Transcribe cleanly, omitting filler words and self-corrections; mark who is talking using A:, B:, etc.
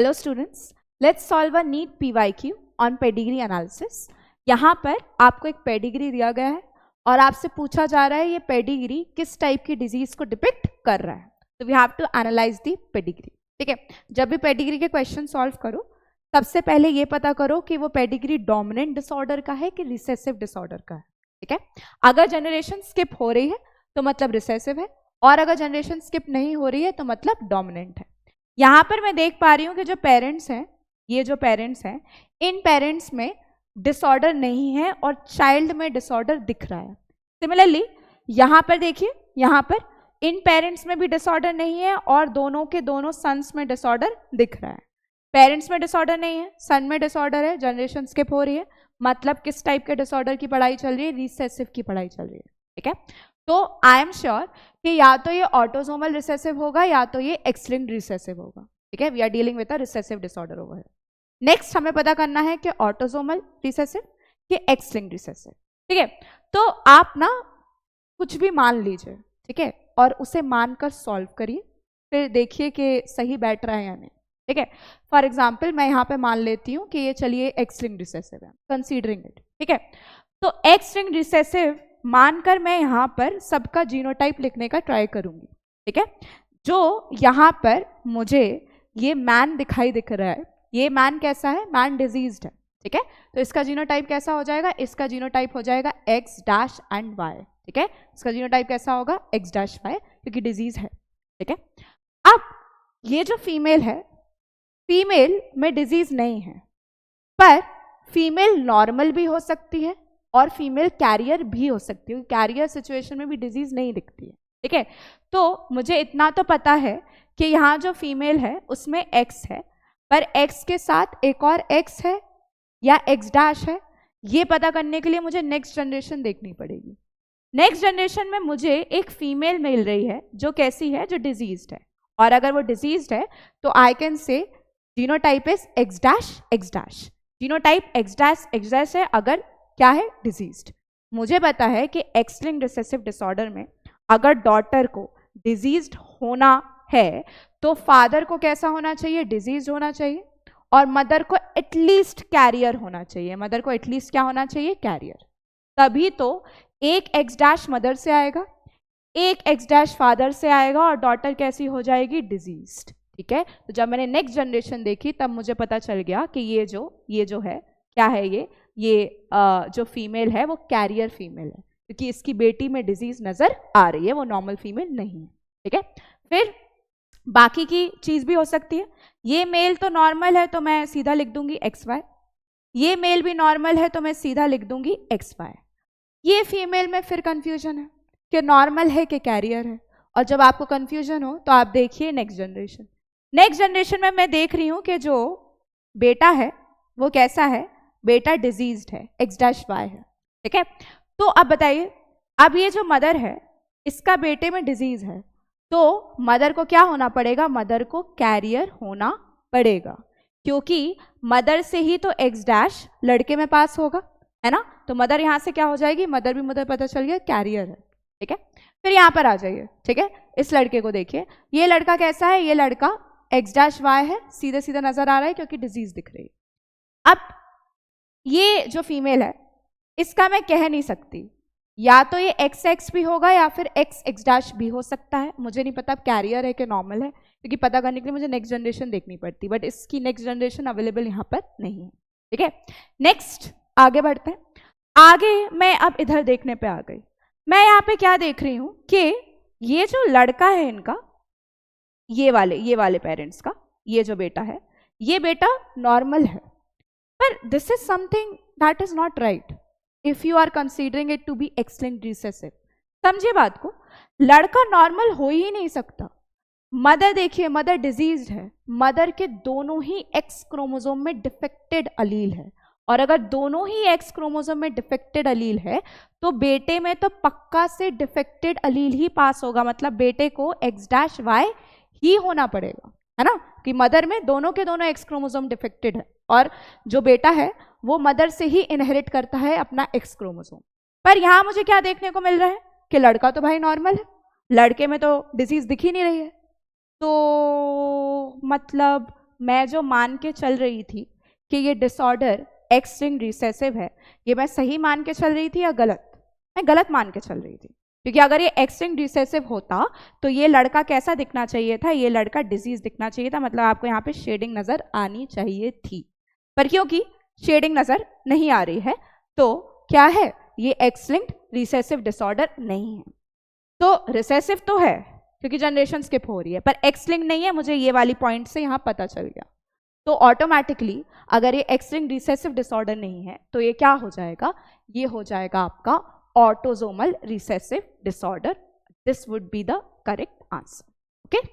A: Hello students, let's solve a NEET PYQ on pedigree analysis. यहाँ पर आपको एक पेडिग्री दिया गया है और आपसे पूछा जा रहा है ये पेडिग्री किस टाइप की डिजीज को डिपिक्ट कर रहा है. तो we have to analyse the pedigree. ठीक है, जब भी पेडिग्री के क्वेश्चन सॉल्व करो सबसे पहले ये पता करो कि वो पेडिग्री डोमिनेंट डिसऑर्डर का है कि रिसेसिव डिसऑर्डर का है. ठीक है, अगर जनरेशन स्किप हो रही है तो मतलब रिसेसिव है और अगर जनरेशन स्किप नहीं हो रही है तो मतलब डोमिनेंट है. यहाँ पर मैं देख पा रही हूँ कि जो पेरेंट्स हैं, ये जो पेरेंट्स हैं, इन पेरेंट्स में डिसऑर्डर नहीं है और चाइल्ड में डिसऑर्डर दिख रहा है. सिमिलरली यहाँ पर देखिए, यहाँ पर इन पेरेंट्स में भी डिसऑर्डर नहीं है और दोनों के दोनों सन्स में डिसऑर्डर दिख रहा है. पेरेंट्स में डिसऑर्डर नहीं है, सन में डिसऑर्डर है, जनरेशन स्किप हो रही है, मतलब किस टाइप के डिसऑर्डर की पढ़ाई चल रही है? रिसेसिव की पढ़ाई चल रही है. ठीक है, तो आई एम श्योर कि या तो ये ऑटोसोमल रिसेसिव होगा या तो ये एक्स लिंक्ड रिसेसिव होगा. ठीक है, we are dealing with a recessive disorder over here. नेक्स्ट हमें पता करना है कि ऑटोसोमल रिसेसिव कि एक्स लिंक्ड रिसेसिव. ठीक है, तो आप ना कुछ भी मान लीजिए, ठीक है, और उसे मानकर सॉल्व करिए, फिर देखिए कि सही बैठ रहा है या नहीं. ठीक है, फॉर एग्जाम्पल मैं यहाँ पे मान लेती हूँ कि ये चलिए एक्स लिंक्ड रिसेसिव है, कंसीडरिंग इट. ठीक है, तो एक्स लिंक्ड रिसेसिव मानकर मैं यहाँ पर सबका जीनोटाइप लिखने का ट्राई करूंगी. ठीक है, जो यहाँ पर मुझे ये मैन दिखाई दिख रहा है, ये मैन कैसा है? मैन डिजीज्ड है. ठीक है, तो इसका जीनोटाइप कैसा हो जाएगा? इसका जीनोटाइप हो जाएगा एक्स डैश एंड वाई. ठीक है, इसका जीनोटाइप कैसा होगा? एक्स डैश वाई, क्योंकि डिजीज है. ठीक है, अब ये जो फीमेल है, फीमेल में डिजीज नहीं है, पर फीमेल नॉर्मल भी हो सकती है और फीमेल कैरियर भी हो सकती है. कैरियर सिचुएशन में भी डिजीज नहीं दिखती है. ठीक है, तो मुझे इतना तो पता है कि यहाँ जो फीमेल है उसमें एक्स है, पर एक्स के साथ एक और एक्स है या एक्स डैश है. ये पता करने के लिए मुझे नेक्स्ट जनरेशन देखनी पड़ेगी. नेक्स्ट जनरेशन में मुझे एक फीमेल मिल रही है जो कैसी है? जो डिजीज्ड है. और अगर वो डिजीज्ड है तो I can say genotype is x dash x dash. Genotype x dash है अगर क्या है? डिजीज्ड. मुझे पता है कि एक्स लिंक्ड रिसेसिव डिसऑर्डर में अगर डॉटर को डिजीज्ड होना है तो फादर को कैसा होना चाहिए? डिजीज्ड होना चाहिए, और मदर को एटलीस्ट कैरियर होना चाहिए. मदर को एटलीस्ट क्या होना चाहिए? कैरियर. तभी तो एक एक्स डैश मदर से आएगा, एक एक्स डैश फादर से आएगा और डॉटर कैसी हो जाएगी? डिजीज्ड. ठीक है, तो जब मैंने नेक्स्ट जनरेशन देखी तब मुझे पता चल गया कि ये जो है क्या है? ये जो फीमेल है वो कैरियर फीमेल है, क्योंकि इसकी बेटी में डिजीज नजर आ रही है, वो नॉर्मल फीमेल नहीं है. ठीक है, फिर बाकी की चीज भी हो सकती है. ये मेल तो नॉर्मल है तो मैं सीधा लिख दूंगी एक्स वाई, ये मेल भी नॉर्मल है तो मैं सीधा लिख दूंगी एक्स वाई. ये फीमेल में फिर कंफ्यूजन है कि नॉर्मल है कि कैरियर है, और जब आपको कंफ्यूजन हो तो आप देखिए नेक्स्ट जनरेशन. नेक्स्ट जनरेशन में मैं देख रही हूँ कि जो बेटा है वो कैसा है? बेटा डिजीज्ड है, एक्स डैश वाई है. ठीक है, तो अब बताइए, अब ये जो मदर है इसका बेटे में डिजीज है, तो मदर को क्या होना पड़ेगा? मदर को कैरियर होना पड़ेगा, क्योंकि मदर से ही तो एक्स डैश लड़के में पास होगा, है ना. तो मदर यहाँ से क्या हो जाएगी? मदर भी मुझे पता चल गया कैरियर है. ठीक है, फिर यहाँ पर आ जाइए. ठीक है, इस लड़के को देखिए, ये लड़का कैसा है? ये लड़का एक्स डैश वाई है, सीधे सीधे नजर आ रहा है क्योंकि डिजीज दिख रही है. अब ये जो फीमेल है इसका मैं कह नहीं सकती, या तो ये एक्स एक्स भी होगा या फिर एक्स एक्स डैश भी हो सकता है. मुझे नहीं पता कैरियर है कि नॉर्मल है, क्योंकि पता करने के लिए मुझे नेक्स्ट जनरेशन देखनी पड़ती, बट इसकी नेक्स्ट जनरेशन अवेलेबल यहाँ पर नहीं है. ठीक है, नेक्स्ट आगे बढ़ते हैं. आगे मैं अब इधर देखने पे आ गई. मैं यहाँ पे क्या देख रही हूँ कि ये जो लड़का है इनका, ये वाले पेरेंट्स का ये जो बेटा है, ये बेटा नॉर्मल है, पर this is something that is not right if you are considering it to be X linked recessive. समझिए बात को, लड़का नॉर्मल हो ही नहीं सकता. मदर देखिए, मदर डिजीज्ड है, मदर के दोनों ही एक्स क्रोमोसोम में डिफेक्टेड अलील है, और अगर दोनों ही एक्स क्रोमोसोम में डिफेक्टेड अलील है तो बेटे में तो पक्का से डिफेक्टेड अलील ही पास होगा, मतलब बेटे को एक्स डैश वाई ही होना पड़ेगा, है ना, कि मदर में दोनों के दोनों एक्स क्रोमोसोम डिफेक्टेड है और जो बेटा है वो मदर से ही इनहेरिट करता है अपना एक्स क्रोमोसोम. पर यहाँ मुझे क्या देखने को मिल रहा है कि लड़का तो भाई नॉर्मल है, लड़के में तो डिजीज दिख ही नहीं रही है, तो मतलब मैं जो मान के चल रही थी कि ये डिसऑर्डर एक्स लिंक्ड रिसेसिव है, ये मैं सही मान के चल रही थी या गलत? मैं गलत मान के चल रही थी, क्योंकि अगर ये एक्स लिंक्ड रिसेसिव होता तो ये लड़का कैसा दिखना चाहिए था? ये लड़का डिजीज दिखना चाहिए था, मतलब आपको यहाँ पे शेडिंग नजर आनी चाहिए थी। पर क्योंकि शेडिंग नजर नहीं आ रही है तो क्या है? ये एक्स लिंक्ड रिसेसिव डिसऑर्डर नहीं है। तो रिसेसिव तो है क्योंकि जनरेशन स्किप हो रही है, पर एक्स लिंक्ड नहीं है, मुझे ये वाली पॉइंट से यहाँ पता चल गया। तो ऑटोमेटिकली अगर ये एक्स लिंक्ड रिसेसिव डिसऑर्डर नहीं है तो ये क्या हो जाएगा? ये हो जाएगा आपका autosomal recessive disorder. This would be the correct answer. Okay.